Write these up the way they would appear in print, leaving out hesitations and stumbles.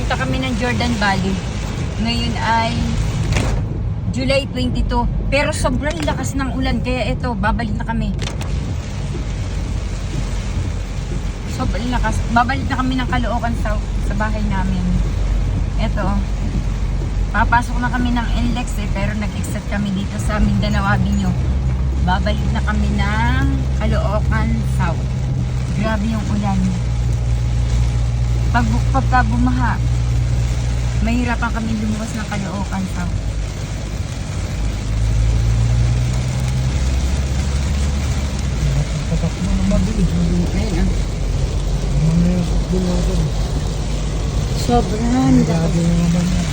pupunta kami ng Jordan Valley. Ngayon ay July 22. Pero sobrang lakas ng ulan. Kaya ito, babalik na kami. Sobrang lakas. Babalik na kami ng Caloocan South sa bahay namin. Ito. Papasok na kami ng NLEX pero nag-exit kami dito sa Mindanao Avenue. Babalik na kami ng Caloocan South. Grabe yung ulan. Pagka bumaha, mahirapan kami lumuwas ng Caloocan South. Patakbo na mabilis. Ayun ah. Mamaya bulo. Sobrang Grabe yung naman yan.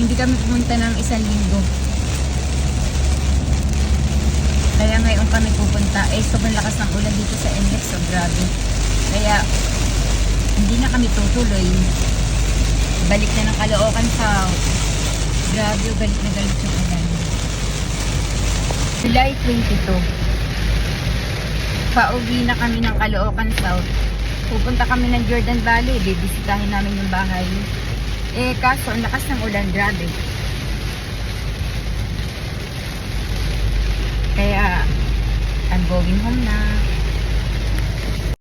Hindi kami pumunta ng 1 linggo. Kaya ngayon kami pupunta. Sobrang lakas ng ulan dito sa NLEX. So grabe. Kaya hindi na kami tutuloy. Balik na ng Caloocan South. Grabe, galit na galit yung ulan. July 22. Pauwi na kami ng Caloocan South. Pupunta kami ng Jordan Valley. Bibisitahin namin yung bahay. Kaso ang lakas ng ulan, grabe. Kaya I'm going home na.